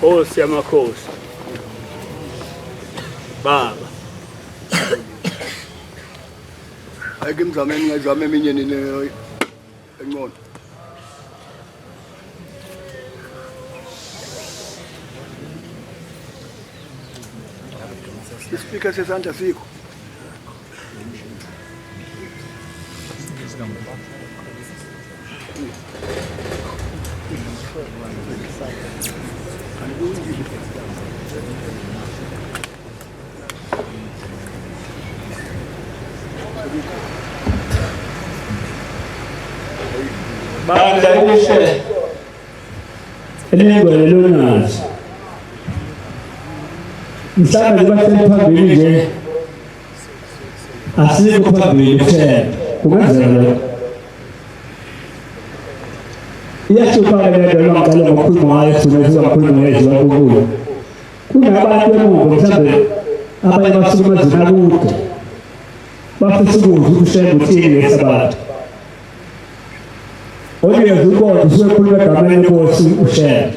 Hosi ya makosi baba ake mzame ngizame eminye nini engcono ispeaker sesandla sikho Bangladesh elingwe lolungazi mhlawumbe bahleli phambili nje asikho phambili kuphela kungenzeka iyashupha le nto ngicela ngokukhuluma ngayo sinokuza ngokukhuluma ngezwe kubuyo kunabantu emuva mhlawumbe abanye basukuma ezina kude bafisa ukuzwa ukushela uthini ngesabatha oyeza ukona usekhuluma egameni lenkosi ushela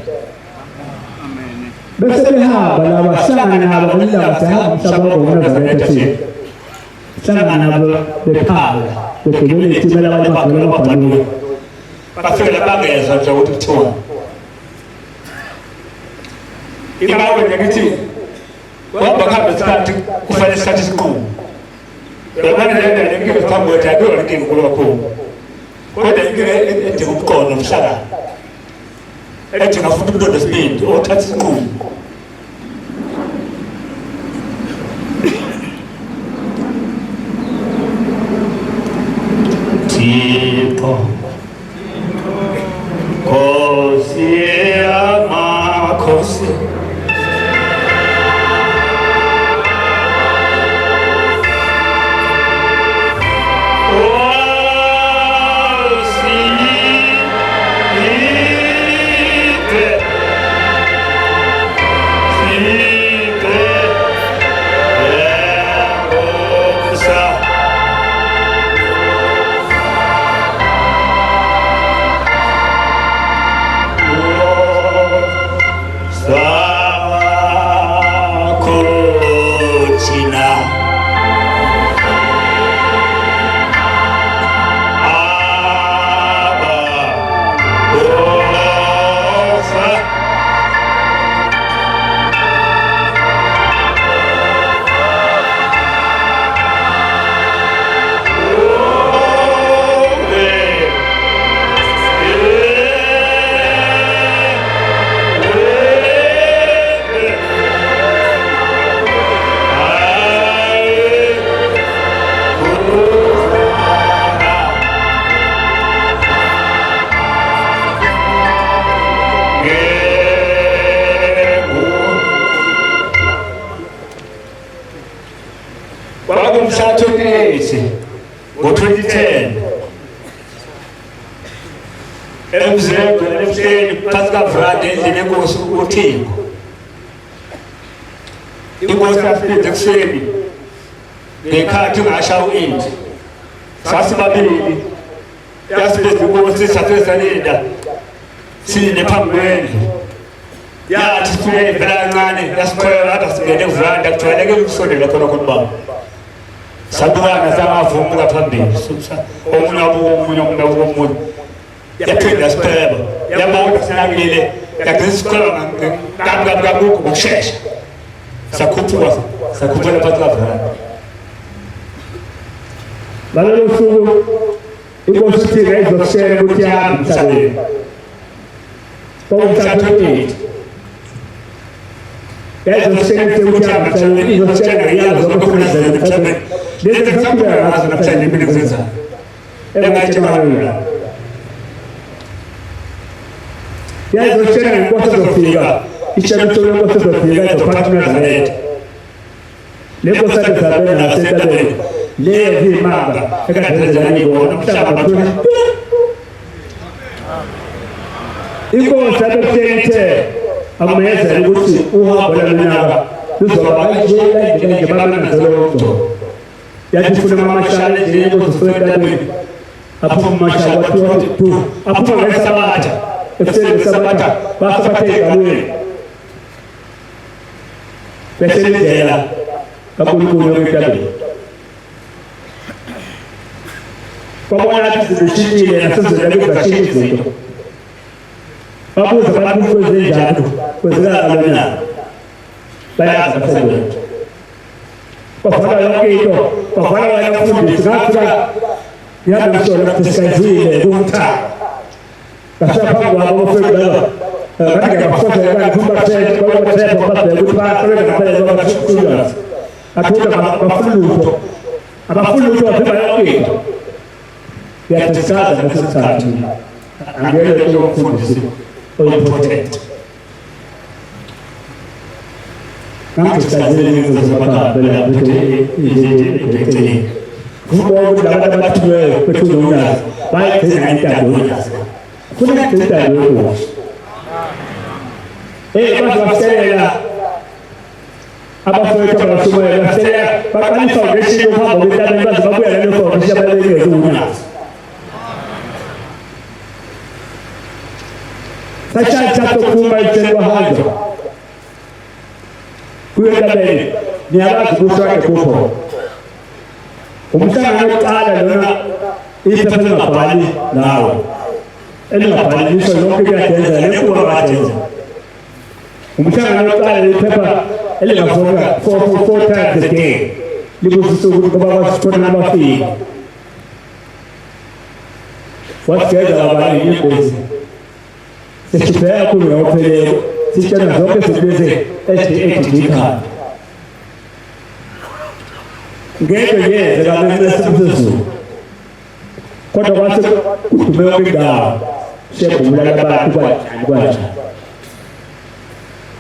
bese behamba laba hlangana nabo ngindaba sehamba umhlaba ngoNazaretha thina hlangana nabo bekhala begcwele itimela abanye bagcwele amabhaluni bafika bangezwa nje ukuthi kuthiwa ingakho nje ngithi ngoba kuhamba isikhathi kufanele isikhathi siqhume yabona le nginge phambi kwethu akuyona inkinga kulo kakhulu kodwa inkinga edinga ubuqondo nomhlakano edinga futhi umuntu onesibindi othatha isinqumo Thixo Nkosi yamakhosi ngo-2010 emzekweni phansi kavrande endlini enkosi uThixo inkosi yafika ekuseni ngekhathi ngashawa into sasibabili yasibeza inkosi sasesalinda sine phambi kwendlu yathi sifike ivela kancane yasikholela lapha singene kuvanda kujwayeleke ukusondela khona baba sabukana sangavumuka phambili omunye yaphinda sipheba yabona sinakile yakusikhola kabukabuka ngokushesha sakhuphula phansi kavanda ngalolo suku inkosi ithi izokushela ukuthi yahambe emhlabeni kwakumhlatshwa yazokushela ukuthi yahambe emhlabeni izokushela ngeyalo zokukhona emhlabeni lezi ngisaqhubeka ngazo namhlanje mina ngizenzayo engayitshelanga yazokushela ngenkosi ezofika ishamiso lenkosi ezofika izophatha uNazaretha le nkosi abezabe nasentabeni lezi imanga ekadenzela ibona umhlaba kakhulu inkosi abekuthe akumenzela ukuthi uhambo lwaminyaka luzoba nje babenazolonto yathi funa amashala endlini inkosi soentabeni aphuma amashala kwathiwa tu aphuma ngesabatha ekuseni ngesabatha basabathe egalweni beselindlela kaNkulunkulu yokutabeni kwabona ukuthi zishintshile nasezindlela ezashintsha izinto babuza abantu kwezenjalo kwezikalonyana bayazi basebenza bavala yonke into bavala wena mfundisi ngathula yamsona ukuthi sikazile kumthaka kasapha kwabo ofekela kanti ngabafosa kanti kumbathe babathethe bababheka ukuthi basebenza ngaphela babathula athola bafuluto abafuluto baphela yonke into yathiskaza ngesikhathi angele lokufundisa oyipotent ngamsazile ngizobaba bela ukuthi izinto kuba ukuthi abathiwe kwethuzo unazi bayigcina intando unazi kufuneka intando yakho baselela abafowethu abasumayo baselela baqalisa ngeshinto uhamba kwentabeni baze babuya nalokho okuyabalekile unazi sashathatha ukuphuma itshelwa hanjo kuyentabeni niyabazi kuswake kupho umhlangano wokuqala lona iphepha lingabhali nawe elingabhali liso lonke kuyadenza lekuba badenza umhlangano wokuqala iphepha elingafika 4 times a day libusisa ukuthi ngoba kwasifuna abafiki wasigeza abanye ingozi sesibheka kulo ngokuphelele sitshela zonke izinto ezidika ngeke yenzeka lesizulu kodwa kwase kudume yonke indawo sebulala abantu kwanjani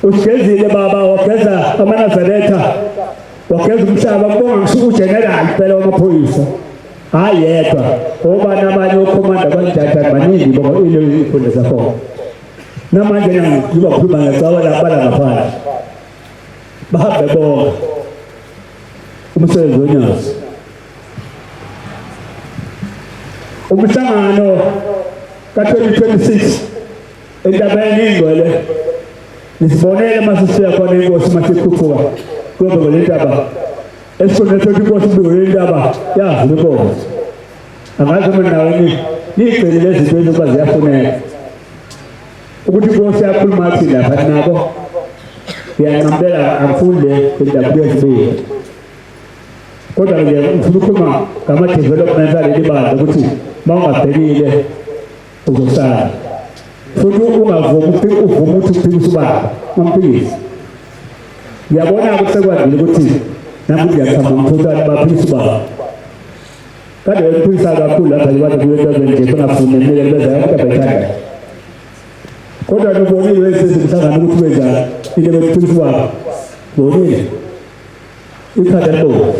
usigezile baba wageza amaNazaretha wageza umhlaba kubonga ngisuku general phela wamaphoyisa hayi yedwa ngoba nabanye okhomanda banjatha baningi ngoba ile ifundo zakho namanje ngiba khuluma ngecawa labala ngaphandle bahambe bonke umsebenzi wonyazi umhlangano ka-2026 entabeni ingcwele nisibonele masisiya khona inkosi masikhuphuka kube le ntaba esifundethe inkosi ibikele intaba yavula inkosi angazi mina nawe niyigcine lezi zinto ezokuba ziyafuneka ukuthi inkosi yakhuluma athi lapha nabo ngiyancamela angifuni indaba yezibili kodwa nje ngifuna ukukhuluma ngama-development aleli bandla ukuthi uma ungabhekile uzosala futhi ungavumi ukuthi uphikise ubaba mampikise ngiyabona ukuthi sekwandile ukuthi nami ngiyaqhama ngifutha baphikise ubaba kade bephikisa kakhulu lapha libantu kuyentazeni nje bengafuni nemikele bezayo kodwa bethanda kodwa nibonile esizimhlangano ukuthi benjani into bephikisa ubaba bonile ikhanda libovu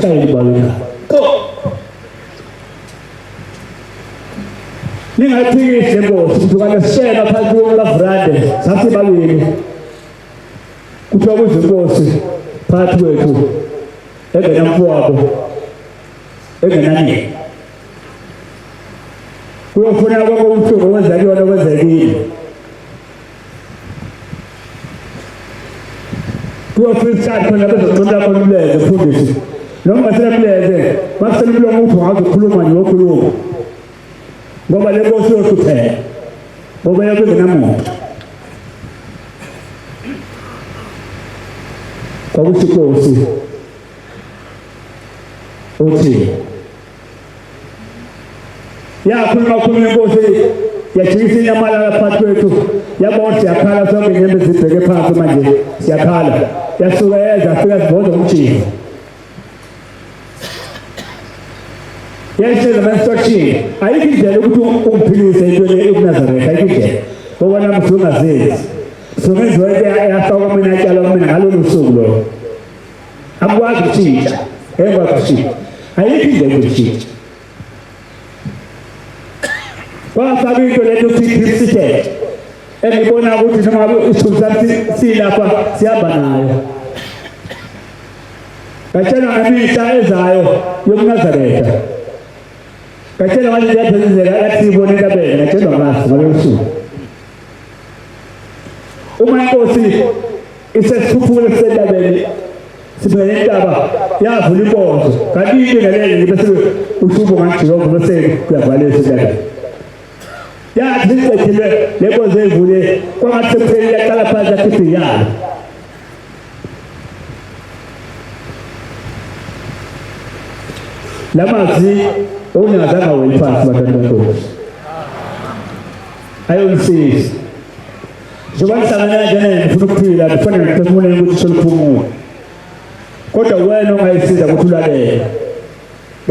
shayela ibaleka ningaphikisi lenkosi kuzokana sishena phansi kokavrande sathi babili kuthiwa kuze inkosi phakathi kwethu engenamfowabo engenani kuyofuna konke ubuhlungu wenza kuyona kwenzekile kuyofuna isikhathi khona bezocunda khona umleze mfundisi noma selamleze makusela umlomo uthi ungazokhuluma nje wokhuluma ngoba le nkosi yohlupheka ngoba yakungenamuntu kwakuthi inkosi uthi yakhuluma inkosi yajikisa inyamalala phakathi kwethu yabona siyakhala sonke inyembe zibheke phansi manje siyakhala yasuka yeza afika siboza umjingo yayiseza manje ayikho indlela ukuthi umphilise into eNazaretha ayikho indlela ngoba nami sungazenzi songenziwa yafaka mina yatshala mina ngalolu suku lo akwazi ukushintsha engakwazi ukushintsha ayikho indlela yokushintsha kwafaka into lento ukuthi sithe engibona ukuthi noma isithunzi sami silapha sihamba nayo katshela ngamisa ezayo yokuNazaretha katshela manje ngiyaphezela athi sibone intabeni ngatshelwa ngasi ngalo suku uma inkosi isesiphuphule sentabeni sibheke intaba yavula inkonzo kanti into ngaleli bese ushubo ngajehova bese kuyavalisa intaba yathi icethile lenkonzo evule kwangathi sekuphelile yaqala phansi yakhipha iyalo lamazwi ongazange wayiphansi bantwana benkosi ayolisiza njengoba nihlangana njena ngifuna ukuphila kufanele ngiphefumule ukuthi soluphumule kodwa wena ongayisiza ukuthi ulalele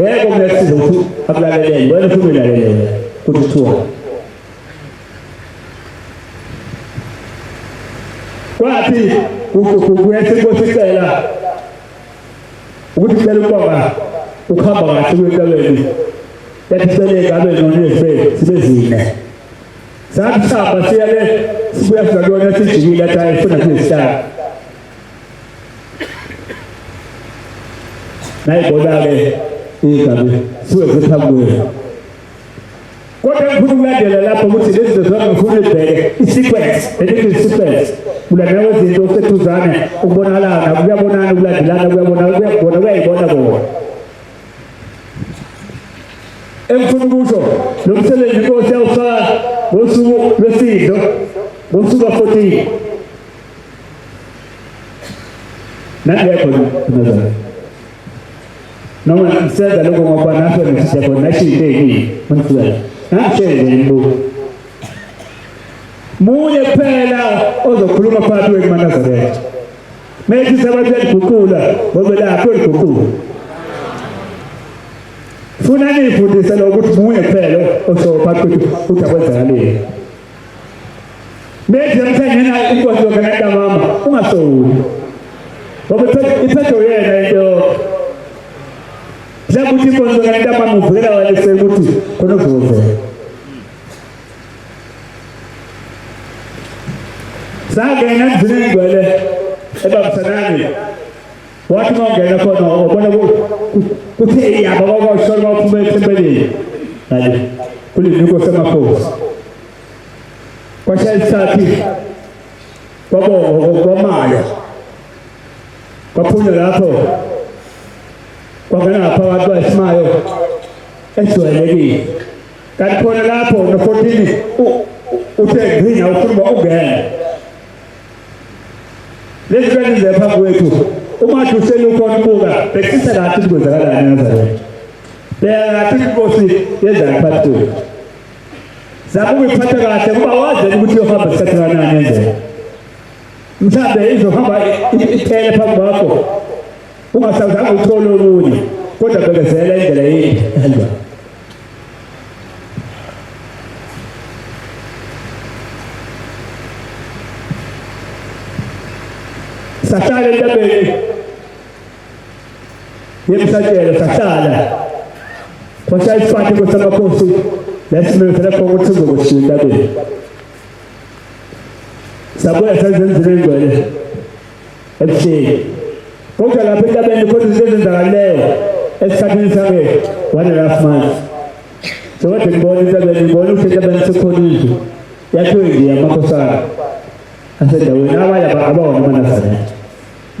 ngeke umlesiza ukuthi akulalelele wena ufuna ulalele ukuthi kuthiwa kwathi kuyesa inkosi icela ukuthi icela ukubonga ukuhamba kahle kwentabeni yathi sele ngabe nonesibe sibe zine sathi sihamba siyale sibuya sizakubona sijikile athi ayifuna sisihlala nayibona-ke igabi siweze phambi kwenu kodwa ngifuna ukulandela lapho ukuthi lezi zinto zonke ngifuna ibheke i-sequence i-sequence ulandela kwezinto useduzane ukubonakalana kuyabonana ukulandelana kuyayibona kona engifuna ukusho lo msebenzi inkosi yawufaka ngosuku lwesidlo ngosuku ka-14 nangekho Nazareth noma senza lokho ngoba naso nesisha khona nashinto eyini mfana ngishenze imbuzo munye kuphela ozokhuluma phakathi kwenu maNazaretha methi sabantu bayiguqula ngoba lapho liguqula funa nifundise lo ukuthi munye kuphela osophatha ukuthi akwenzakaleni methi mthengena inkonzo yokana mama ungasowuli ngoba iphetho yena into zakuthi inkonzo yokana mama uvela walise ukuthi khona kuzovela sangena ndizine ngwele ebabusanani wathi mawungena khona ubona kuthi yaba kwakwashona baphume ethempelini ngale kuliniko semakhosi kwashaya isikhathi kwamaya kwaphunya lapho kwangena ngaphakathi kwayisimayo ejwayelekile kanti khona lapho no-14 uthe ngrinya ufuna ungena lezi zinto ziphambi kwethu uma uselukhona ubuka bexisa kathi ukwenzakalani eNazaretha beka kathi inkosi yenzani phakathi kwethu zama ukuyiphatha kahle kuba wazi ukuthi uyohamba isikhathi kanani yenzeka mhlambe izohamba iphele phambi kwakho ungasazange uthole omunye kodwa bekezela indlela yini ehamba sahlala entabeni yemsatshelo sahlala kwashaya isifathi kwesamakhosi lesimele ukuthi uzokushinda be sabuya sazenzile ingcwele ebuhleni kodwa lapha entabeni khona izinto ezenzakaleyo esikhathini sake 1.5 months so kade ngibona intabeni ngibona ukuthi entabeni sekhona indlu yakhiwe nje yamakhosana asendaweni abanye abawona amanazarene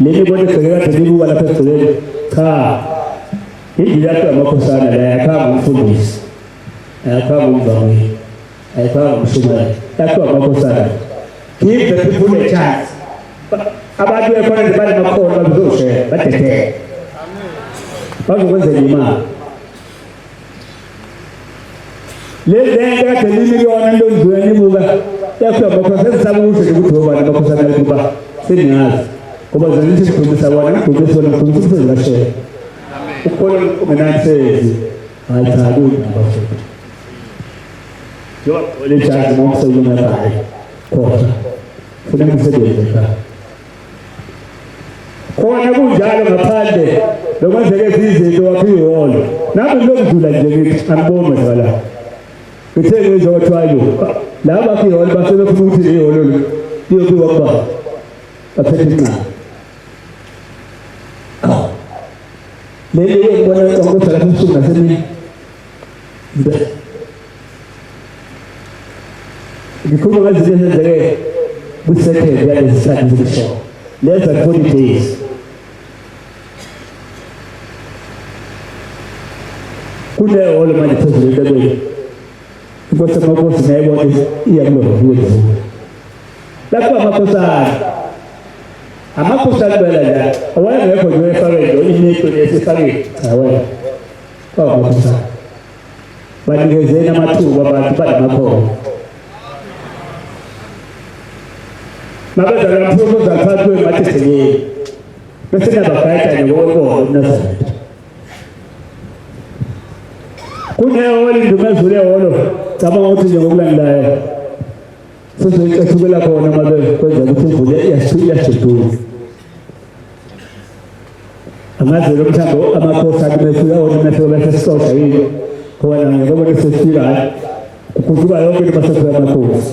leli bonke kade libuka lapha egcweleni cha indlu yakhiwe yamakhosana la yakhanga umfundisi yakhanga umvangeli yakhanga umshumayeli yakhiwe yamakhosana. Give the people a chance. Abantu ekhona nje bale makhono bazoshare badedele. Bazokwenza imali. Lezi kade limiliyoni ndonzweni ibuka yakho bakho sesabushe ukuthi ubani bakhosana kuba seniyazi. Kuba zalithi sikhulisa bona ngidumisa bona ngidumisa ngashare. Ukhona ungenantsezi ayithalu nabafowethu. Yo ole charge momsebenzi ngapha. Khona funeka umsebenzi ekhaya khona kunjalo ngaphandle lokwenzeke izinto waphi iholo nami lokudlula nje ngithi angiboni ngala ngithe ngizothiwayo laba bakhi iholo basebefuna ukuthi iholo liyobiwa kuba baphethe incane leli ngibona ukuthi lapha usuku nasemini ngikhuluma ngezinto ezenzeke kwisekhethi yalezi sikhathi zokushow less than 40 days kuneholo manje phezulu entabeni inkosi yamakhosi nayibona iyakulovuza lapho amakhosana bela la awayengekho nje efakelo ineto lesifakile awena kwamakhosana banikezeni amathuba abantu banamakhono mabeza lapho uzathathwe ematheseni bese nabagayita ngokho Nazareth kuneholo indumezule eholo cabanga ukuthi nje ngokulandelayo sizoyithukela khona mabe kwenza ukuthi imvule iyashidula amaze lo mthambo amakhosi akumefika wona mefika bese sisosha yini khona ngoba nesifika ukuzuba yonke basefika amakhosi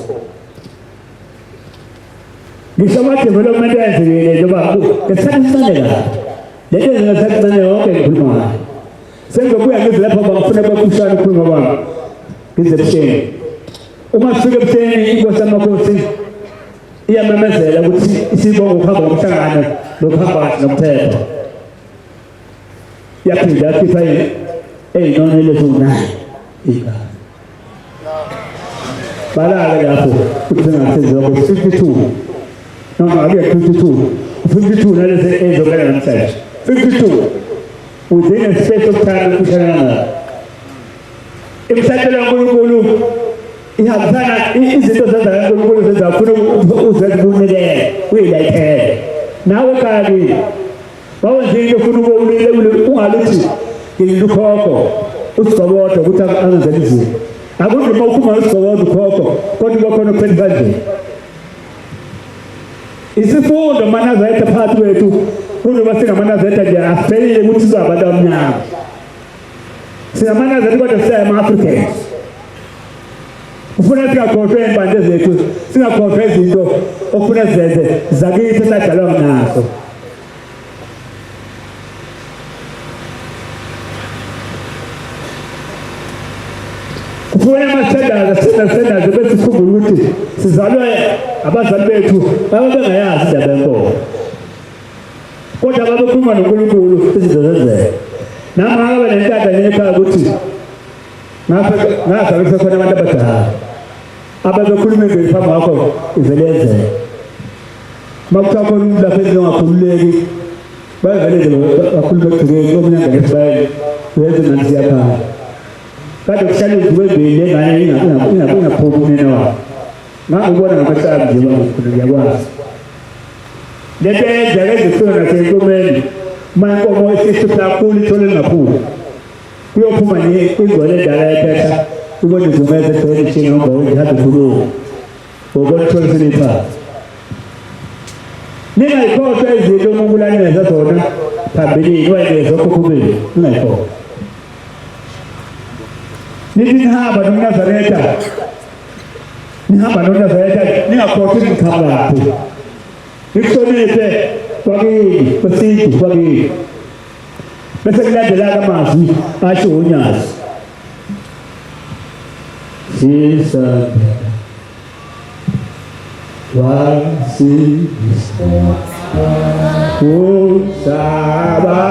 ngisho ama-development ayenzekile njengoba ngesikhathi sisanela lento ezingasakuncane yonke ngikhuluma sengizobuya ngize lapho bangafuna bakhushane ukukhuluma kwami ngize ebuhleni uma sifika ebuhleni inkosi yamakhosi iyamemezela ukuthi isibongo ukuhamba ngomhlangano lokuhamba nomthetho yaphinda yakhipha ey'nonelo eziwu-9 igama balake lapho ukuthi singasenziwa ngo-52 noma ake 52 nalezi ezokela namhlanje 52 within a space of time kushana imsatelo kaNkulunkulu ihambisana izinto zenza kaNkulunkulu zenza ufuna uzenze unikele uyilayithele nawe kali bawenze into ufuna ubulile ungalithi ngilikhokho usigobodo ukuthi angenze izinto akuzima ukuma usigobodo ukhokho kodwa bakhona kuphethe kanje isifundo manazayetha phakathi kwethu kunoba singamanazayetha nje asiphelile ukuthi sizabantu abamnyama singamanazayetha kodwa siyama-Africans ufuna singakhohlwa iy'mpande zethu singakhohlwa izinto okufuna sizenze zakithi esadalwa nazo kufuna ama-standards bese sikhumbule ukuthi sizalwe abazali bethu ababengayazi indaba yenkomo kodwa babekhuluma noNkulunkulu izinto zenzeka nami ngakabe nentanda nyekhaya ukuthi ngazalwe kusekhona abantu abadala ababekhuluma imveli phambi kwakho ivele yenzeka makuthiwa khona umuntu lapha endlini ongakhululeki bayevele nje bakhulume egcikeni omunye angenesibhayeli uyenze nani siyakhala kade kuhlala izibembili engane ingaphumi umnene wakho ngangibona ngamahlala nje khona ngiyakwazi lento eyenzeka ezifuna nasenkomeni uma inkomo isihlupha kakhulu ithole lingaphumi kuyophuma ingwele endala yephetha ubone izimeze egcwele ishinga ngomba ihambe khulumo ubone ithole seliphansi ningayikhohlwa izinto uNkulunkulu anikeza zona phambilini wayengeza okhukhumeni ningayikhohlwa nithi nihamba noNazaretha ningakhothi nikhamba lapho nikuhloniphe kwakini kwesizwe kwakini bese kulandela amazwi asho uNyazi sisanda wasisa usaba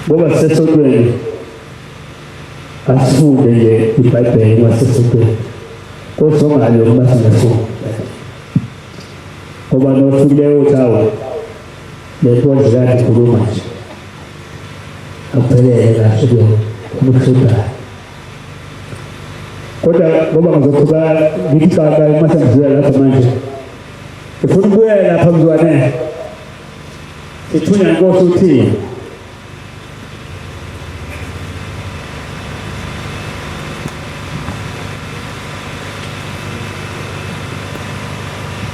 ngoba sesotweni asifunde nje iBhayibheli wasesotweni kosongalo ukuba singafunde ngoba nofileyo utawo lepozi lakhe khuluma nje aphelele kahle kuyokuhluka kodwa ngoba ngizophuka ngithi kaka mase ngizwe lapha manje ufuna ukuya lapha mzwane sithunya inkosi uthini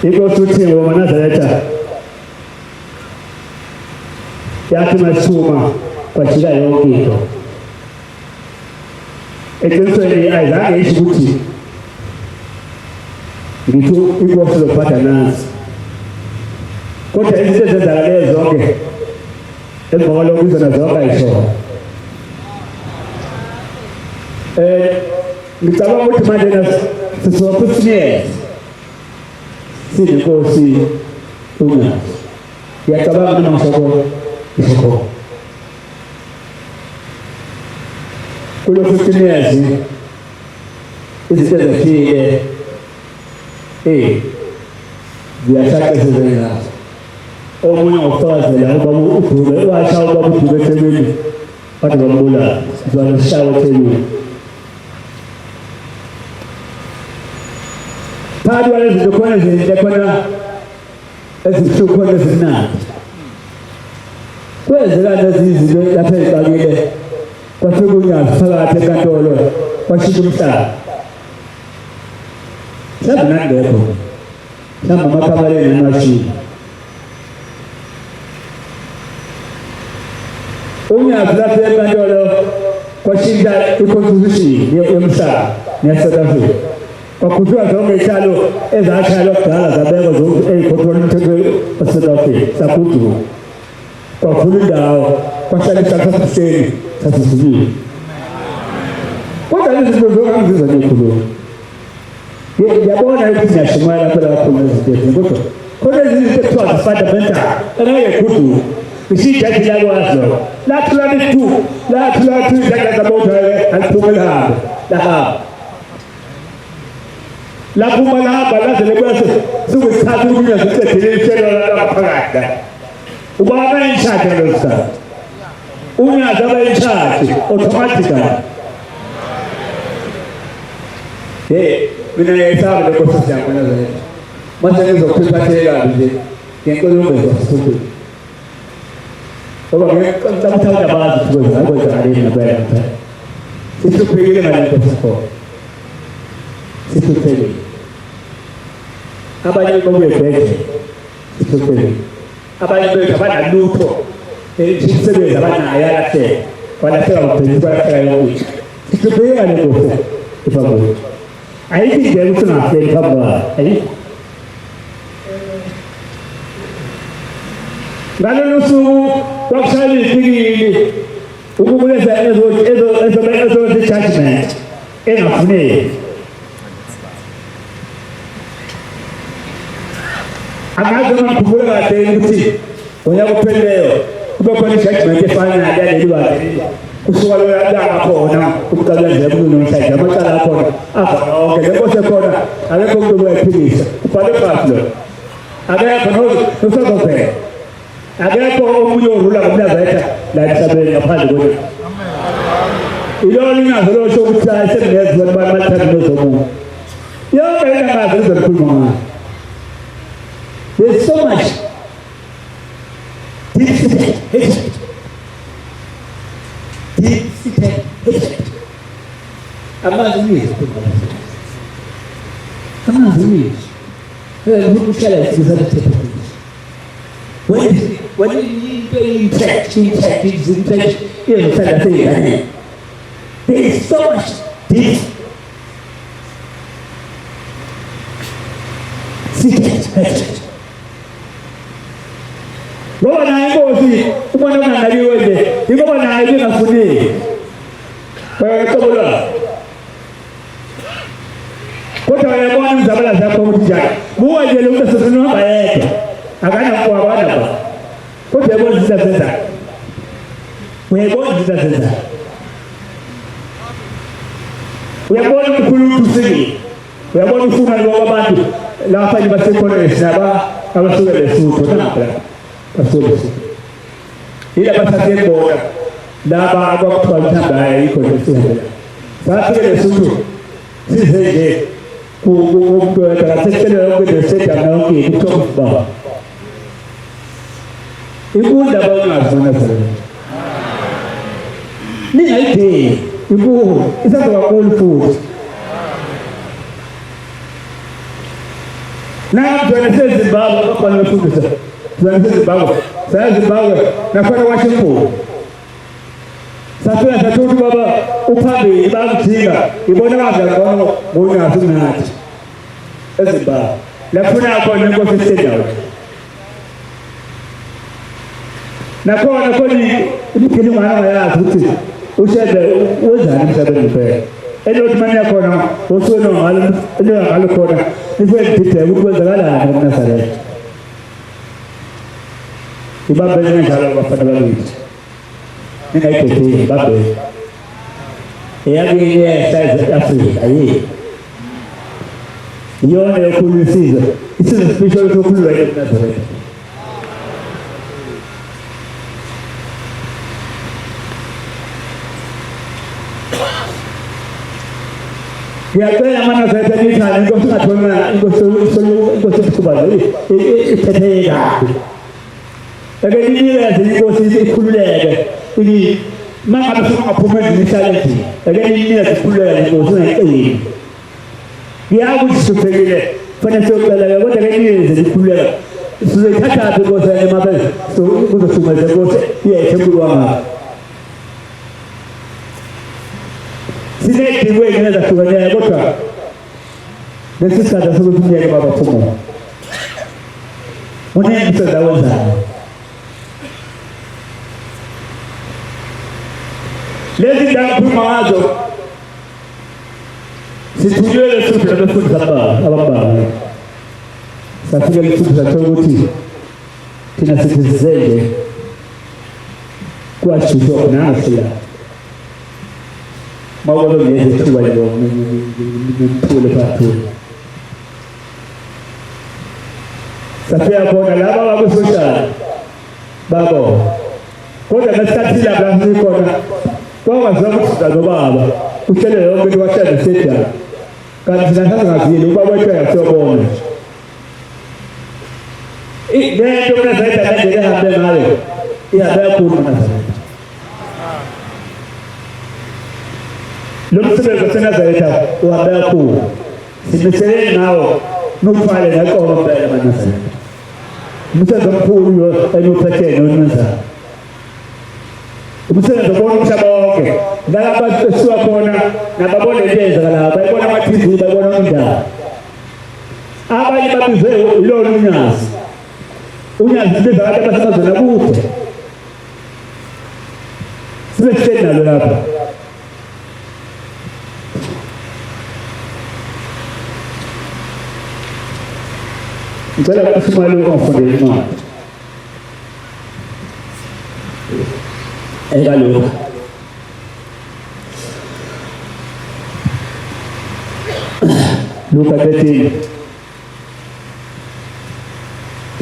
inkosi uthini ngoNazaretha yathi masuma kwajika yonke into eqinisweni ayizange isho ukuthi ngithi inkosi zophatha nansi kodwa izinto ezenzakale zonke emva kwalokho izona zonke ayishona ngicabanga ukuthi manje sisophuthumele sinenkosi uNyazi ngiyacabanga noma ngisho isho kulo 15 years izinto ezifike ziyashaka sezenza omunye ngofazela ubaba uDube washa ubaba uDube eThekwini bathi bambula zwana sishawa eThekwini phakathi kwalezinto khona izinto khona ezihlukhona ezinandi kwenzeka lezi izinto lapha eqakile kwafika uNyazi phakathi enkantolo kwashintsha umhlaba mhlawumbe nangekho mhlawumbe amakhabaleni amashini uNyazi lapha enkantolo kwashintsha i-constitution yomhlaba neSouth Africa kwakhutshwa zonke iy'hlalo ezashalwa kudala zabekwa zonke ey'khontrola umthetho waseSouth Africa sakhutshwa kwavula indawo kwahlala isihlalo sasiseni sasisibili kodwa lezi zinto zokangizizwa ngikhuluma ngiyabona ukuthi ngiyashimala phela kakhulu ezinto kodwa khona lezi zinto ekuthiwa zi-fundamental engeke gudu isijaji lakwazi lokho lathula lithu izandla zabodwa aliphume lihambe lahamba laphuma lahamba laze lekwase sukuyithatha uNyazi ucedile ihlelo laphakathi la ubaba in-charge lo sithatha uNyazi aba in-charge automatically mina yesaba lekosi yakho Nazareth manje ngizokuphatheka nje ngenkulumo yesifundwe ngoba ngicabanga bazi ukuthi akwenza aleni ngempela ngempela sisubhekile ngale nkosi sisubhekile abanye babuye bheke sisubhekile abanye bethu abanalutho isisebenzi abanayo alahle walahleka ngobhekile walahleka yonke sisubhekile ngale nkosi ifamile ayithi nje ukuthi ungahleli phambi kwayo ayithi ngalolu suku kwakushayela iphikili ukubulela ezo judgment engafuneki angazi ngikhumbula kahle ukuthi ngonyaka ophelileyo kube khona ijudgment efanayo yaleli bantu kusuka lo yalanga khona ukuqala nje kunomhlanje amacala akhona akhona lenkosi ekhona akekho umuntu oyaphikisa ubhale phansi lo akekho nosokuphela akekho omunye orula ngomnazetha la emhlabeni ngaphandle kwena ilona ingazo lo sho ukuthi ayisebenza abantu bathathu nozomuntu yonke ingazo lizokhuluma ngayo. There's so much deep-seated hatred. Deep-seated hatred. Amazinis. Who shall I see the tip of this? When you interact, there is so much deep-seated hatred. Ngoba naye inkosi ubona ungangabiwe nje ingoba naye bengafuneki bayaqobola kodwa uyabona imizabala zakho ukuthi njani buka nje lo muntu sesinohamba yedwa akana kwabana ba kodwa yabona izinto zenza uyabona izinto zenza uyabona ukukhuluma usiki uyabona ufuna lo abantu lapha basekhona esinaba abasuke lesutho napha Pastor's. Ila pasatien boda. Laba agak palthanda iko nese. Sathi lesutu. Siseje ku tarasekele ngo nese kana ngi kutomba. Ibunda bawunazona sare. Ni haite ibu isakwa all food. Na tunasema Zimbabwe kwa nafundisha. Zimbabwe. Saya Zimbabwe nafanya Washington. Sasa tatu baba upande ibamtinga ibona kaza ngono ngonya asunati. Zimbabwe. Lafuna hapo niko sisi na kwa ni mwana ya kuti ushebe wezana msabeni pe. Eno tumani yakona osono ngalo eno ngalo kona nife dite ukwenzakala na sare. Ibabe ni ngalo bafana babiti. Ningaitete babe. Eyagi size Africa yi. Yone okulisiza. This is a special okulu right na sare. Ya mana saya tadi tanya kau suka tolong, kau suka kubali, terhega. Tapi ini lah jadi kau sih kuliah, ini mak ada semua pemain misalnya sih. Tapi ini lah kuliah kau suka ini. Dia aku suka ini, pada suka lagi, tapi ini jadi kuliah. Sudah kata tu kau saya macam, so kau suka kau ya cemburuan. Sine kiwe ngene za kuwanya gota. Nesi kada sulu dunia kwa baba fumo. Mwenye mtu dawaza. Lezi dampu mawazo. Situjue le supu na befu zaba ababa. Safika le supu za toguti. Tina sitizege. Kwa shujo na asila. Mawalo yeye tu wale mpule patu. Safia kona laba wako social. Babo. Kona naskati la blanzi kona. Kwa wazamu tutazo baba. Uchele yonge ni wachana seta. kanti thina sasingazile uba wethu yasiyobona lento uNazaretha ngendlela ehambe ngayo ihambe kakhulu uNazaretha. Lo msebenzi waseNazaretha uhambe kakhulu. Simiseleni ngawo nokufale naqoba phela amaNazaretha. Umsebenzi omkhulu enuphethe noNazaretha. Umsebenzi obona umhlaba wonke. Nalapha sisuka khona nababona lenteza kalapha bayibona ama-TV bayibona indaba. Abanye babizwe ilona unyazi. Unyazi libiza abantu abasemazweni akude. Sibe sihleli nalo lapha. Ngicela uSimali ongifundele incwadi. Ekaloku. Luka 13.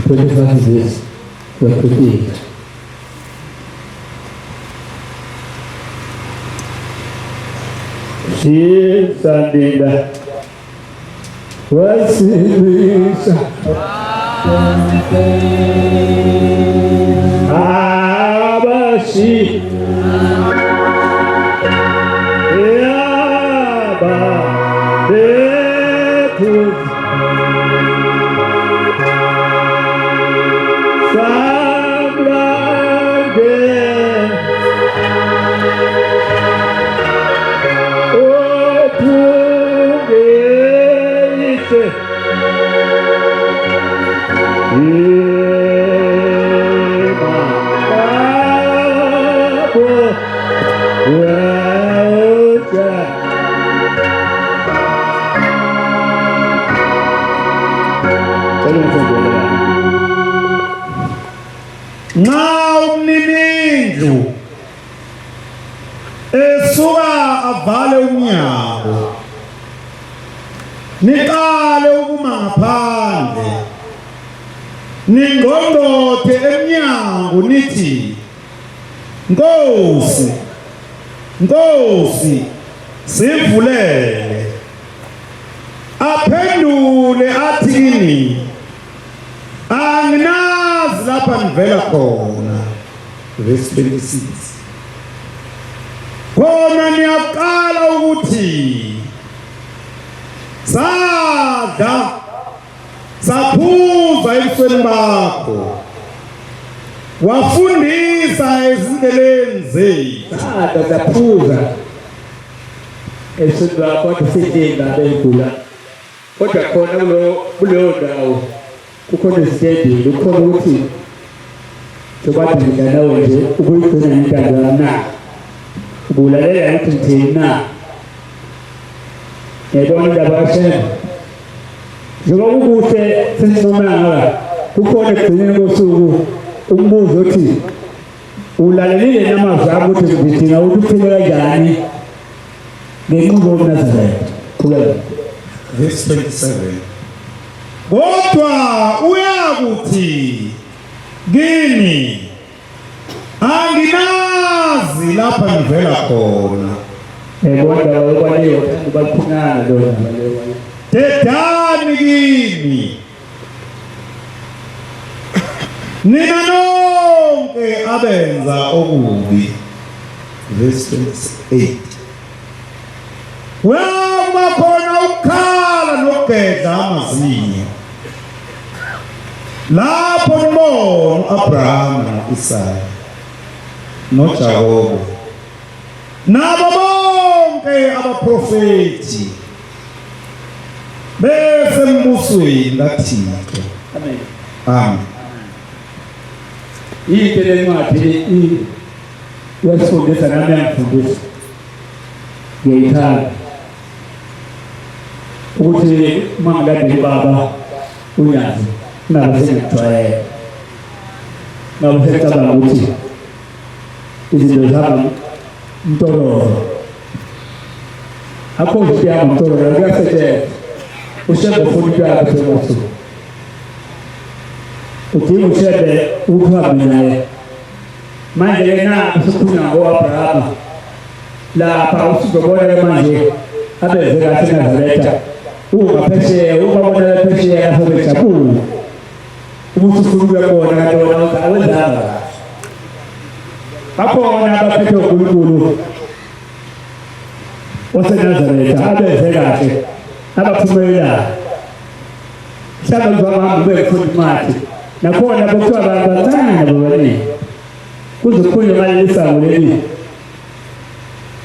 25 verse. Repeat. Sandila. Wasilisa. Abashi. Yaba. Beku. Umninindlu esuka avale umnyango niqale ukuma ngaphandle ningqongqothe emnyango nithi Nkosi Nkosi sivulele aphendule athi kini anginazi lapha nivela khona. Verse 26. Khona niyaqala ukuthi sadla saphuza ebusweni bakho wafundisa ezindleleni zethu. Sadla saphuza ebusweni bakho kodwa sidinga bengula. Kodwa khona kuleyo ndawo kukhona izitendile ukhona ukuthi Sobat ngidala nje ukuyigcina intando na ubulalela ukuthi thina yabona indaba yashe njengoba ukuhle sesinqomanga kukhona egcineni kosuku umbuzo othi ulalelile namazwi akho ukuthi ngidinga ukuthi uphile kanjani ngenqubo yoNazaretha. Qhubeka. Verse 27. Kodwa uyakuthi Gini anginazi lapha nivela khona. Kodwa okwaleyo baphungana lona leyo. Dedani kimi. Nina nonke abenza okubi. Verse 28. Wema khona ukukhala nokugedla amazinyo. Lapho nibona Abraham noIsaka noJakobo nabo bonke abaprofeti bese mbusweni kaThixo. Amen. Amen. Yike lencwadi yasifundisa nami yangifundisa. Ngiyithanda ukuthi mangilandele baba uyazi nabasengijwayele nabasecabanga ukuthi izinto zami mtololo akho nje yami mtololo kuyasetshenziswa ushebe futhi yakho semoto udinga ushebe ukuhambe naye manje yena usukhuluma ngoAbraham lapha usizobona manje abeze kahle eNazaretha phesheya ubabona phesheya lapho bejabula ukuthi ufuna uyabona kanti awenzanga bakhona abaphethe uNkulunkulu waseNazaretha abeze kahle abaphumelelayo mhlawumbe abantu bekukhulumathi nakhona bokuthiwa bancane bobani kuzokhulunywa ngaleli sango leli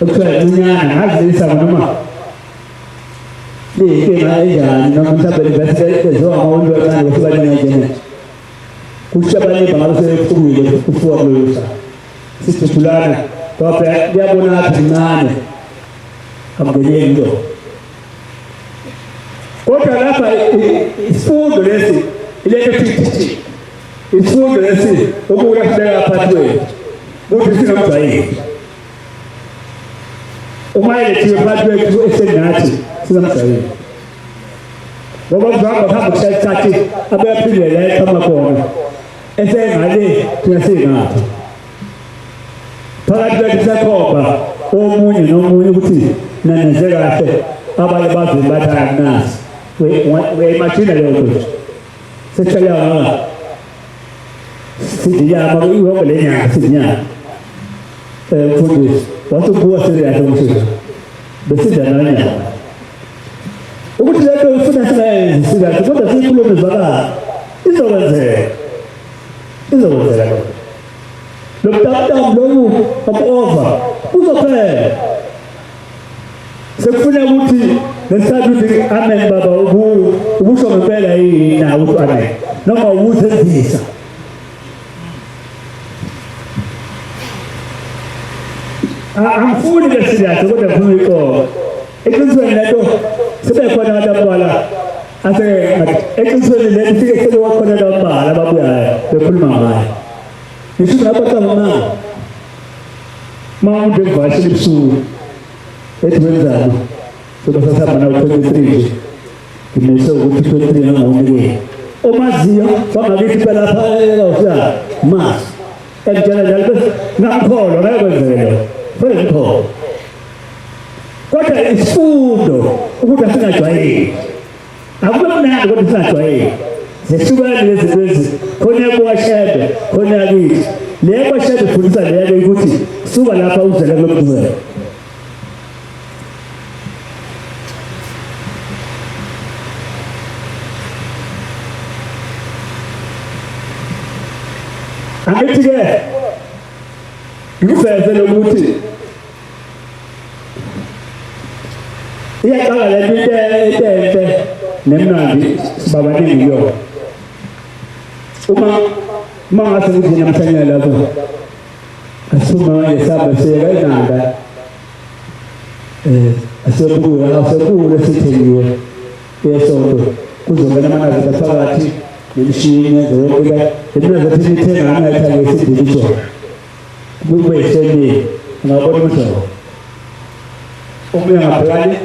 okuthiwa ncinyana ngazi leli sango noma liyinkinga enjani noma mhlawumbe livesezowa ngawundi wacane wasibalingenjene kushabalibha ngabe sebephumile kufuwa kuloyo sango sisijulana ngoba liyabona lincane amngeneli nto kodwa lapha isifundo lesi ilento thithi isifundo lesi ukulahleka phakathi kwethu ukuthi singamjwayeli uma elethiwe phakathi kwethu esenathi singamjwayeli ngoba kuzahamba phambi kushayisathi abayaphindile la eqhama khona esengale thina singapha phakathi kwethu sekhomba omunye nomunye ukuthi nanenze kahle abanye bazwe bathana nasi weyimashina leyo nto seshalanga sidiyama ihombe lenyanga sidinyanga mfundisi wasubuwa seriyahle umshini besidana ukuthi lento ifuna singayenzi sikathi kodwa siyikhulume zwakala izokwenzeka lo mtamtam lowu up-over uzophela sekufuna ukuthi ngesikhathi uthi amen baba ubusho ngempela yini na uthi amen noma ubusenzisa angifuni lesiyatho kodwa ngifuna uyiqoqa eqinisweni lento sebekhona abantu abala eqinisweni lento sike sebewakhona abala ababuyayo bekhuluma ngayo ngisho ngabaqama umuntu evashile ebusuku ethi wenzani soba sasihamba nawo 23 ngimese ukuthi 23 ngawunikele omaziyo bangakithi phela lapha eka mas engitshela njalo bese ngakholwa ngakwenzela futhi ngikholwa kodwa isifundo ukuthi asingajwayeli akube mnandi kodwa singajwayeli zesukane lezi lezi khona kuwashebe khona kithi le kwashebe fundisa leyo ukuthi suka lapha uzele lokuzela angithi-ke ngikufezele ukuthi iyaqala le nto enhle nemnandi sibabaningi kuyona uma ngase ukuthi namhlanje lapho asifuma ngesamba siyeka inanda asekule sithengiwe esonto kuzongena amanazi phakathi nemishini yonke lemina zathi nithenga angayithatha ngesidikisho kube yisheni ngabona ukuthi omunye ngabhekani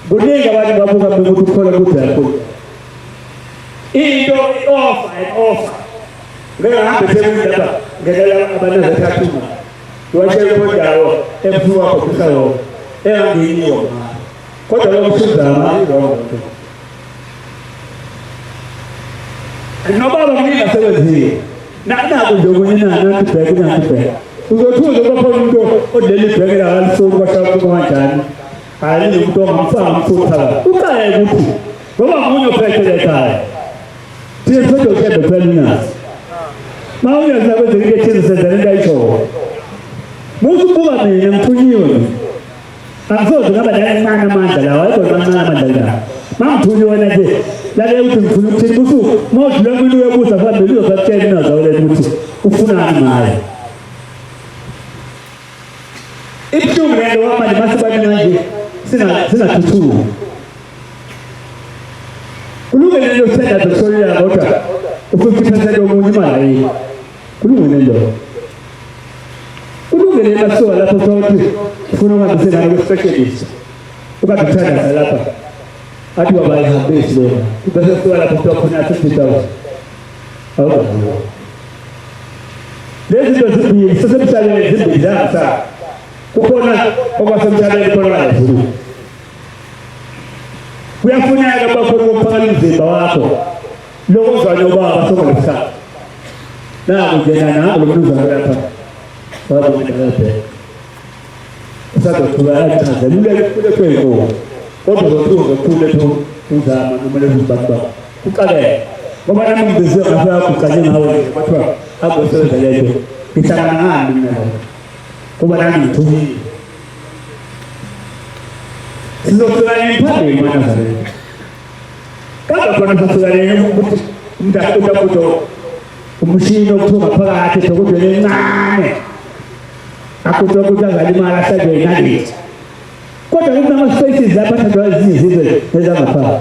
kuningi abantu babuka ukuthi ukhola ukuthi yakho into offer ngehambe sekwindaba ngekela abanaza thathuma washela kondawo ephuwa kokuthayo enganginiyo kodwa lo msuzama ilonto nobaba mina sebenzi nakho nje kunina nathi bheke nathi bheke uzothuza lokho umuntu odleli ibhekela kalisuku kwashaka kanjani hayi umuntu ongamfanga mfutha uqale ukuthi ngoba munye ophethe ekhaya thina sodwa kebe phela nasi mawuya zakwenza into ethile senza into ayisho musubuka mina ngithunyiwe angisoze ngaba nancane amandla lawa ayikho nancane amandla la mangithunyiwe nje lale uthi ngifuna ukuthini busuku mawudlula kwini uyebuza phambili uzokutshela inazawulela ukuthi ufunani ngayo ibuhlungu lento wamanje masibani manje singathuthuki kulungile lento senda dosolila kodwa u50% yomunye imali kulungile lento kulungile masola lapho ukuthi ufuna ukuhambisana nokuspecialist ukaduthandaza lapha athi wabayihambisi lona bese kuwa lapho kukhona 50,000 awukaziwa lezi zinto zibili sesemhlabeni zibili zangisa kukhona okwasemhlabeni khona ezulu kuyafuneka bakhona ukuphakala umzimba wakho lokuzwa nobaba sokulisa naku njena nangu lo mnumzana lapha baba ngiyabhe usadokuba achaze kule kweko kodwa zokukhule to uzama kumele uzibamba uqale ngoba nami ngizwe ngafika kuqale ngawe bathiwa akusebenza lento ngihlangana ngani mina kuba nami ngithumile sizohlala phambili mana zale kaba khona sahlala ukuthi umntakuto umshini okuthuma phakathi dokudwe lencane akuto kuzalimala sadwe nalithi kodwa kunama spaces lapha thathwa ezinye izizwe ezangapha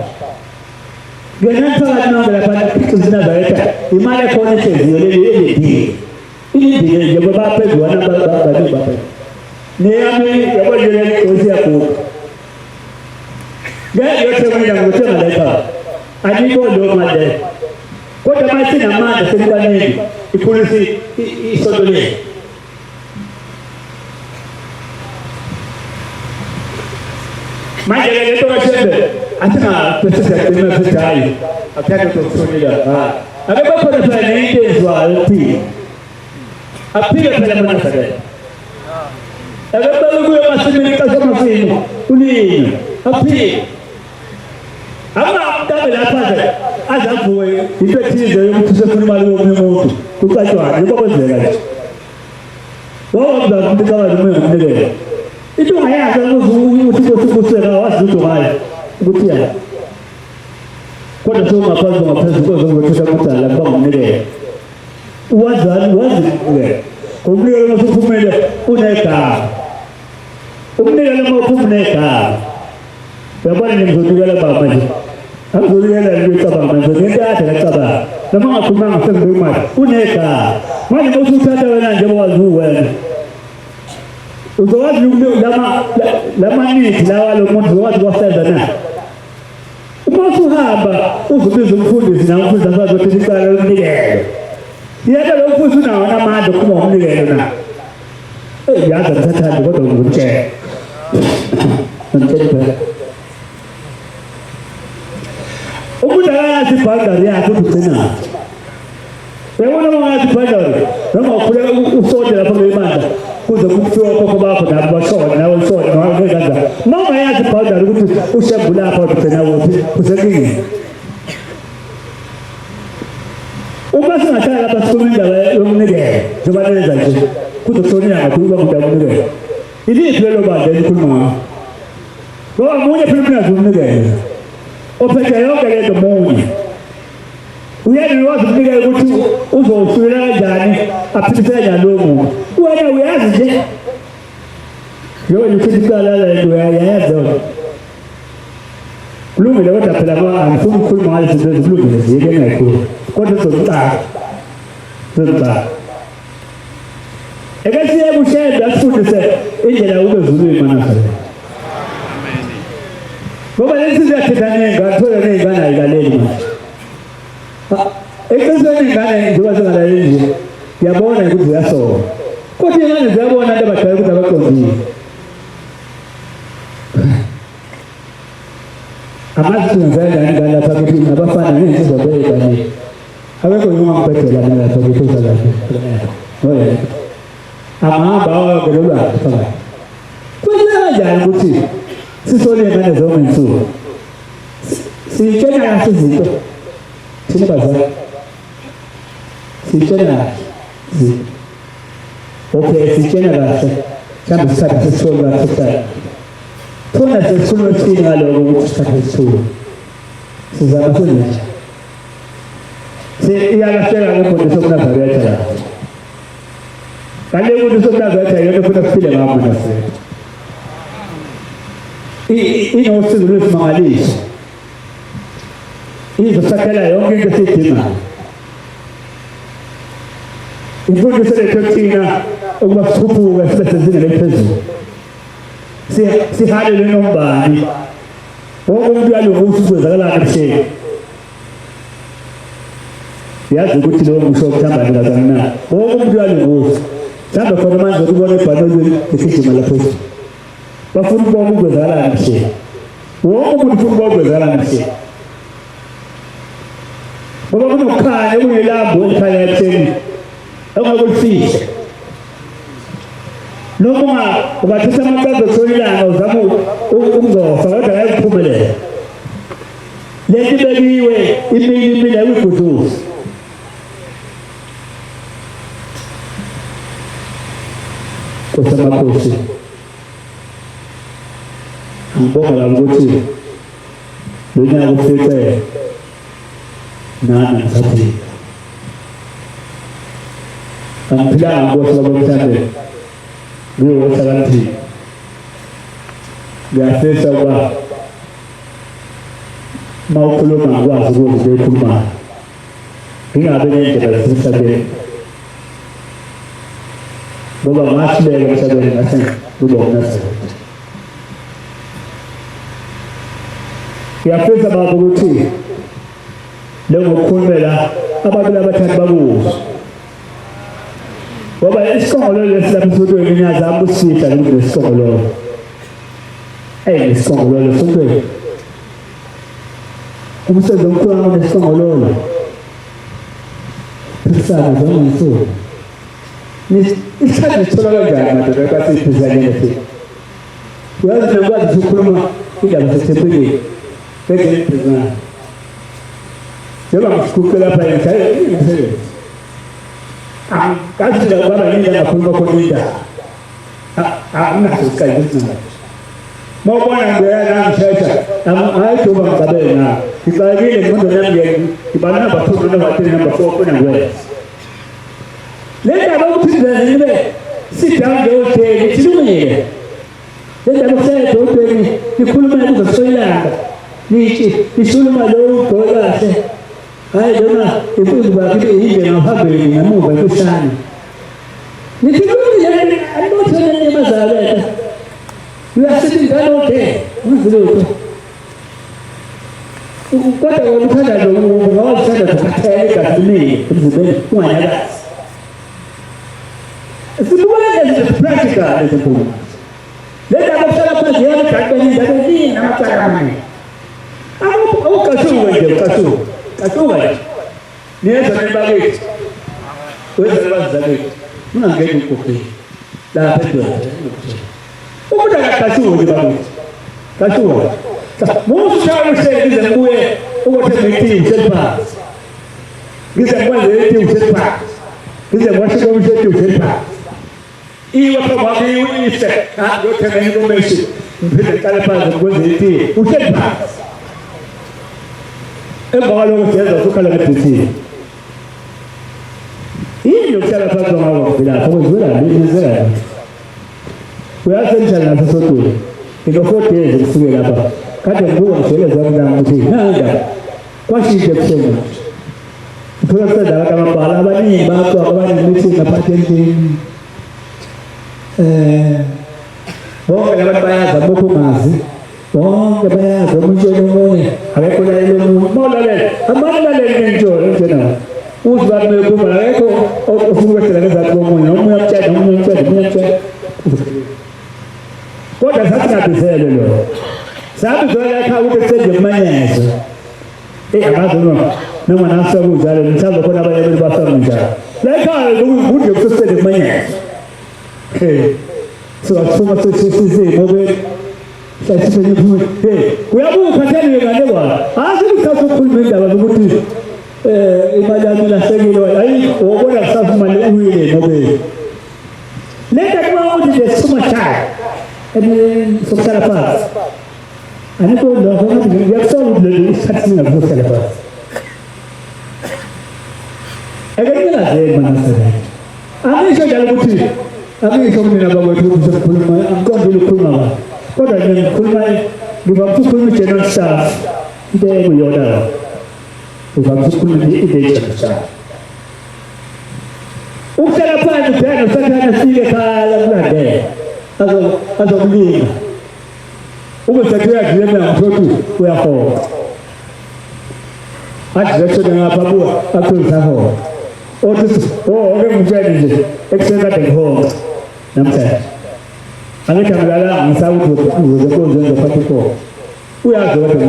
ngena phakathi nonke lapha kuzinazayetha imali ekhona ehleziyo leli ilindile nje ngoba phezulu wana babani bapha neyami yabonile inkosi yakho ngeke yothemela ngothenga lapha anibona lo manje kodwa mase namandla selibaneni ipolisi isondolele manje lento kaShembe athina pesa tema fetayi aphela ukufonela akabakhona phela into ezwayo phi aphile phela manasake akabalu kuyo masimini kaShamafini ulini aphile ama lapha azavuwe into ethize yokuthi sefuna imali yomunye umuntu kucatshwana yiko kwenzeka nje wawuza kumnikaba nomunye ngumnikelo into ngayazi ukuthi kuseka wazi ukuthi ngayo ukuthi ya kodwa ngaphansi kozokuthi ukuthala bangumnikelo wazani wazi kumnikelo masuphumele unegama umnikelo mawuphumeka yabona ngizonikela baba nje akuzonikela ngicabanga manje ngentatha ngicabanga noma ngakhuluma ngisengwe imali uneka manje usuthatha wena nje wazi wena uzowazi lama nithi lawa lo muntu uzowazi kwasenza na uma usuhamba uzobiza umfundisi na umfundisi azothi icala lomnikelo yena lo mfundisi unawo namandla kuma umnikelo na yaza ngithatha kodwa ngikutshela ngitshela umuntu akasibhandari yakhe ukugcina uyabona mangazibhandari noma ukhule usonde lapha ngemandla kuze kufike okhokho bakho nabo bashona nawe usonde ngakanjani noma yazibhandari ukuthi ushembu lapha ugcina kuphi kusekini uma singahlala lapha sikhuluma indaba yomnikelo njengoba lenza nje kuzoshonela ngakhuluma ngindaba yomnikelo iliphi lelo bandla elikhuluma ngoba munye phela unazo umnikelo ophethe yonke lento munye uyena wazi umnikelo ukuthi uzowusula kanjani aphilisana lo muntu wena uyazi nje yona ukuthi icala lento uyayazi kulungile kodwa phela ma angifuni ukukhuluma ngale zinto ezilungile ziyeke ngakhulu kodwa zocala ekasiye kushenda asifundise indlela ubezulu imanasale ngoba lesi siyathethana ngathola nezingane ayilaleli manje ekuseni ingane njengoba singalaleli nje ngiyabona ukuthi ziyasoka kodwa ingane ziyabona abantu abadala ukuthi abaqondile amazinzela ingane lapha kithi nabafana nensizwa beyibani akekho yuma ngibhedela lapha kithi uzalapha ngoye amahamba awabelwa phakathi kwenza kanjani ukuthi sisole ngane zonke insuku sitshena kahle izinto thina bazali sitshena izinto okay sitshena kahle mhlawumbe isikhathi sesisole kahle kuqala khona sesisole thina ngaloko ukuthi isikhathi sesisole sizama senje iyalahleka ngemfundo sokuNazaretha la kale ukuthi sokuNazaretha yona funa kuphile ngapha nase inosizo lwesimangaliso izosakhela yonke into esiyidingayo imfundiso lethu thina ukuba sikhuphuke sibe sezingeni eliphezulu sihalele nombani wonke umuntu uyalunga ukwenzakalani ebuhleni yazi ukuthi lowo musho okuthambani kazana na wonke umuntu uyalunga mhlawumbe khona manje ukubona ibhaneli esigijima lapho bafuna ukubona ukwenzakalani ebuhleni umuntu ufuna ukugwezana nje ngoba kunokhanya kuyilambo ekhaya etheni engakufihle noma ungathatha amaqazo solilanga uzama ukungofa kodwa ayikuphumelela lento bekiwe imile uyiguduza kusemakhosi ngibonga ukuthi lonyaka ufike nami ngisaphila angiphilanga nkosi babamhlanje ngiyosakanthi ngiyafisa ukuba mawukhuluma ngikwazi ukuthi beyikhuluma ngingabe nendlela zasemhlabeni ngoba ngahluleka emhlabeni ngase kuba uNazaretha. Ngiyafisa baba ukuthi lo ngokukhulumela abantu abathathu bakuzo ngoba isikhongolelo lesilapha esotweni ngiyazama ukusihla kulesi isikhongolelo isikhongolelo esotweni umsebenzi omkhulu nesikhongolelo sisana zonke isikhathi sithola kanjani madoda kasiphisanyele futhi uyazi nokwazi ukukhuluma indaba sethempelini bengempizana njengoba ngikukhuphe lapha emsebenzi kazi nje ubaba yini ngakhuluma khona indaba anginaso isikhathi esincane mawubona ngiyana ngishesha hayidoba ngicabele na ngicakile ngqondo nami ngibana number 2 number 3 number 4 khona ngwe lenda bakuphindela nibe sit down ngehoteli silungile lenda bakusethe hoteli nikhuluma kuzosoyilanga nithi isuluma lo ubhekahle hayi lona imfundo bakhe yinde ngaphambili ngemuva kusana nithi kulungile anothona nemazaleta uyasithi ngalo ke uzilutho kodwa ukuthanda lo ngawuthanda ukuthela kathini emzibeni unganyakazi Sibuye practical lezinkulumo. Lenda bahlala phansi yabagaqeni zabelini namacalane. Awukasuka nje kasuka nje. Niyeza nebakithi. Wenza bazaleki. Ungangeni ukukhokhela. La phezulu. Umuntu akasuka nje bakithi. Kasuka. Musa useyize kuye ukuthi ngithi selpa. Ngizakwenza ukuthi uselpa. Ngizakwenza ukuthi uselpa. Iwe kwa uyise yothena information mphinde qala phansi ukwenza iti uthemba emva lokho siyenza ukukhala ngeBT iyo kuhlala phansi ngawo lapho kwenzela lezela uyasenza naso sotule ino 4 days kusuke lapha kade ngibuka ngiseleza mina ukuthi nanga kwashije kusenga uthola senda kamabhala abaningi bakho abanye meeting aphathentini bonke labantu bayazi abokho ngazi bonke bayazi umtshela umunye akekho la elomuntu mawulalela amalaleli njalo njena uthi bamekhuma akekho ufuna ukwethela ngezathi bomunye omunye amtshela omunye amtshela kodwa sathi ngabizele lo sathi zola ekhaya ukuthi senze manyezo amazi noma nasa kunjalo mhlawumbe khona abayeni bafana njalo la ekhaya ukuthi kusesenze manyezo so asifuma sesize ngobe sasifuna ukuthi uyabuka thani ngane kwa asikuthasa ukukhuluma indaba ukuthi imali yami lahlekile hayi ubona kusafuma le uyile ngobe lenda kwa ukuthi the summer time sokusala phansi aniko lo ngoba ngiyakusola le isikhathi singakusala phansi akekho manasela amisho njalo ukuthi amisho mina bakwethu ukukhuluma angiqondile ukukhuluma kodwa ngikhuluma ngibamkhuluma general staff into ekuyona ngibamkhuluma i-general staff ukusala phansi thana sathana sike khala kulandela azokulinga ukuthi uyadlula mina ngithothi uyahola athi ngapha buwa akuthaho othi oke ngitshela nje ekuseni kade ngihola namhlanje angithi ngilala ngisawuthi ukuze konke ngaphathi ko uyazi kodwa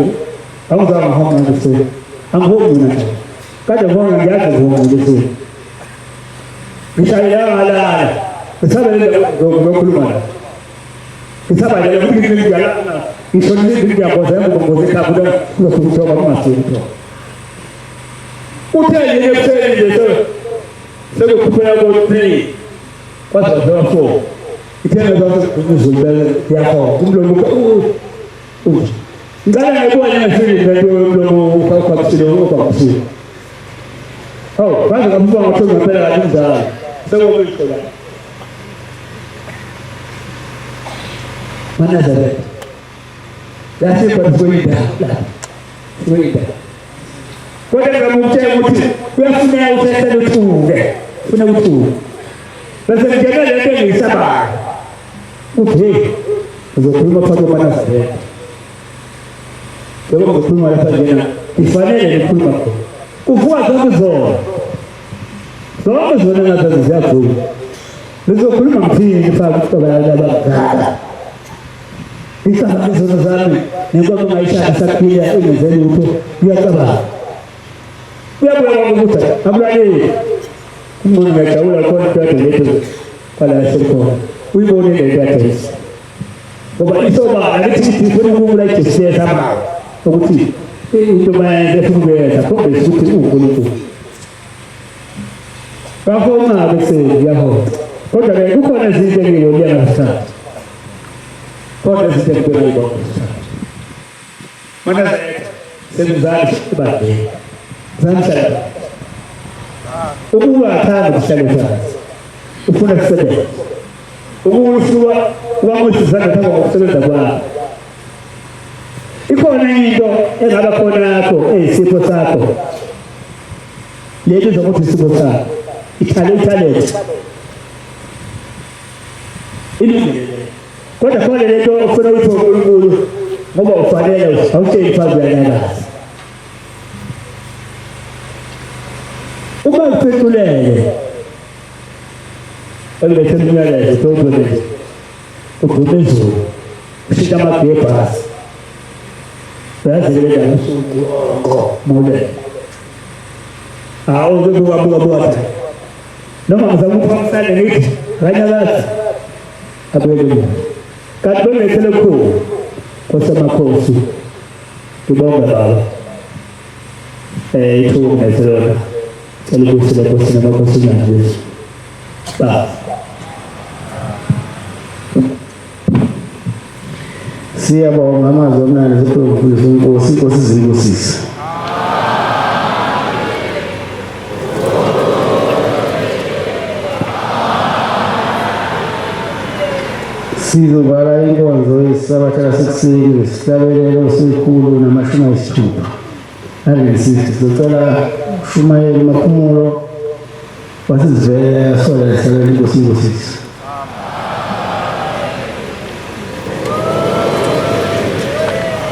awuzama homa nje angihomi mina kade ngona ngiyazi ngoma nje ngishayela ngalala ngisabele ngokhuluma ngisabele ukuthi ngiyala ngishonile ngiyaboza ngokuboza kabuda ngokuthoba kumasipho uthe yini ekuseni nje sekukhuphela ko3 kwaze kwafo ithemba zonke kuzulele yakho umlomo ngala ngibona ngifike lo ukwakusilo kwanza kabuka ngothola ngempela kanjani sekubuyisela mana zabe lase kwathoyida kodwa ngamuthe ukuthi kuyafuna uthethe uthuke ufuna uthuke bese ngeke lento ngisaba uthi uzokhuluma phakathi mana zabe Kalau betul malah saja, ifanele betul macam. Kufuat sama zona nada zatu. Lepas betul macam ni, kita berada pada. Kita pada zona zani, yang kau mengaisah sakit dia ini jadi itu dia apa? Dia berapa buta? Apa ni? Mungkin mereka ulah kau tidak terlihat pada sekolah. We boleh lihat terus. Bapak itu bah, ada cerita pun mulai cerita sama. Uti, itu banyak dia tak boleh suci ukuluku. Kalau mana bisa dia ho, kalau ada itu kan sih jadi boleh nak. Kalau ada sih boleh boleh. Mana sebab sebab saya. Ubulah tahu saya. Ubulah saya. Ubulah semua, uang itu saya tahu saya tahu. Iko na hindo engabakona yakho eyisipho sakho lezo zokuthi isipho sakho talent ilungile kodwa lento ufuna ukuthi uNkulunkulu ngoba ufanele awutsheli phambi kwalakazi uma uphethulele elebethe imiyalezo tobone ugumezo usita amabhebhasi Saya dah mula. Awak tu buat. Nama kamu pasal ini, ranyalah. Apa itu? Kalau mereka leku, kosama kosi, tu bawa bala. Itu mesra. Kalau sudah kosi nama kosi nanti. Bah. Siyabonga amazwi esiprofisa inkosi zinkosisi. Sizovala inkonzo yesabatha sekuseni ngesihlabelelo sekhulu namashumi ayisithupha. Alesithi sizocela uShumayeli Makhumulo wasizivela yasola lehlabelelo inkosi.